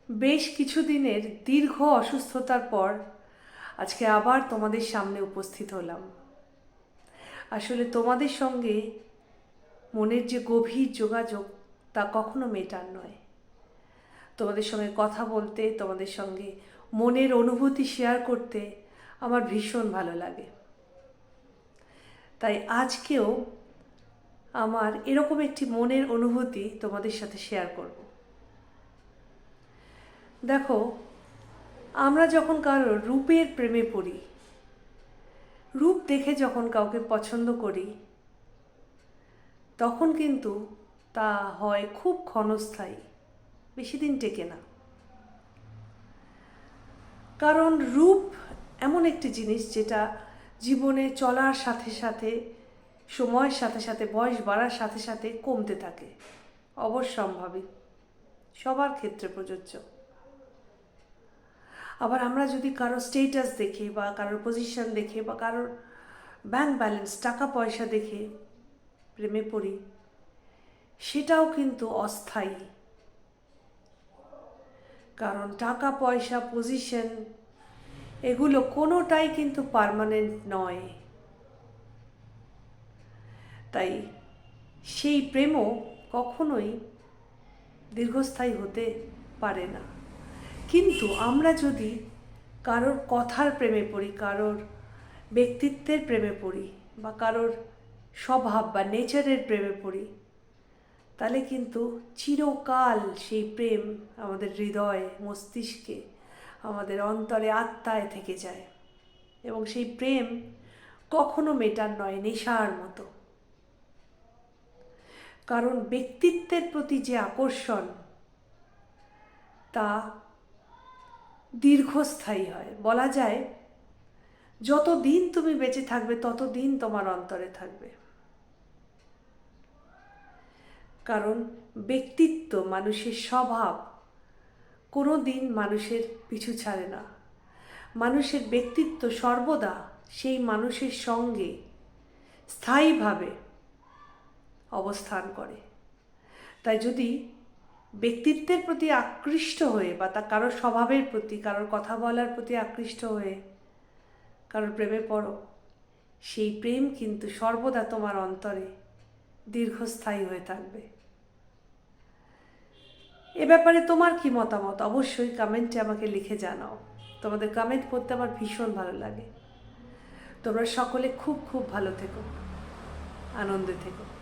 বেশ কিছুদিনের দীর্ঘ অসুস্থতার পর আজকে আবার তোমাদের সামনে উপস্থিত হলাম। আসলে তোমাদের সঙ্গে মনের যে গভীর যোগাযোগ তা কখনো মেটার নয়। তোমাদের সঙ্গে কথা বলতে, তোমাদের সঙ্গে মনের অনুভূতি শেয়ার করতে আমার ভীষণ ভালো লাগে। তাই আজকেও আমার এরকম একটি মনের অনুভূতি তোমাদের সাথে শেয়ার করব। দেখো, আমরা যখন কারোর রূপের প্রেমে পড়ি, রূপ দেখে যখন কাউকে পছন্দ করি, তখন কিন্তু তা হয় খুব ক্ষণস্থায়ী, বেশি দিন টেকে না। কারণ রূপ এমন একটি জিনিস যেটা জীবনে চলার সাথে সাথে, সময়ের সাথে সাথে, বয়স বাড়ার সাথে সাথে কমতে থাকে, অবশ্যম্ভাবী, সবার ক্ষেত্রে প্রযোজ্য। আবার আমরা যদি কারোর স্টেটাস দেখে বা কারোর পজিশন দেখে বা কারোর ব্যাংক ব্যালেন্স, টাকা পয়সা দেখে প্রেমে পড়ি, সেটাও কিন্তু অস্থায়ী। কারণ টাকা পয়সা, পজিশন, এগুলো কোনোটাই কিন্তু পার্মানেন্ট নয়। তাই সেই প্রেমও কখনোই দীর্ঘস্থায়ী হতে পারে না। কিন্তু আমরা যদি কারোর কথার প্রেমে পড়ি, কারোর ব্যক্তিত্বের প্রেমে পড়ি বা কারোর স্বভাব বা নেচারের প্রেমে পড়ি, তাহলে কিন্তু চিরকাল সেই প্রেম আমাদের হৃদয়ে, মস্তিষ্কে, আমাদের অন্তরে, আত্মায় থেকে যায়। এবং সেই প্রেম কখনো মেটার নয়, নেশার মতো। কারণ ব্যক্তিত্বের প্রতি যে আকর্ষণ, তা দীর্ঘস্থায়ী হয়। বলা যায়, যত দিন তুমি বেঁচে থাকবে তত দিন তোমার অন্তরে থাকবে। কারণ ব্যক্তিত্ব, মানুষের স্বভাব কোনো দিন মানুষের পিছু ছাড়ে না। মানুষের ব্যক্তিত্ব সর্বদা সেই মানুষের সঙ্গে স্থায়ীভাবে অবস্থান করে। তাই যদি ব্যক্তিত্বের প্রতি আকৃষ্ট হয়ে বা তা কারোর স্বভাবের প্রতি, কারোর কথা বলার প্রতি আকৃষ্ট হয়ে কারোর প্রেমে পড়ো, সেই প্রেম কিন্তু সর্বদা তোমার অন্তরে দীর্ঘস্থায়ী হয়ে থাকবে। এ ব্যাপারে তোমার কি মতামত অবশ্যই কমেন্টে আমাকে লিখে জানাও। তোমাদের কমেন্ট পড়তে আমার ভীষণ ভালো লাগে। তোমরা সকলে খুব খুব ভালো থেকো, আনন্দে থেকো।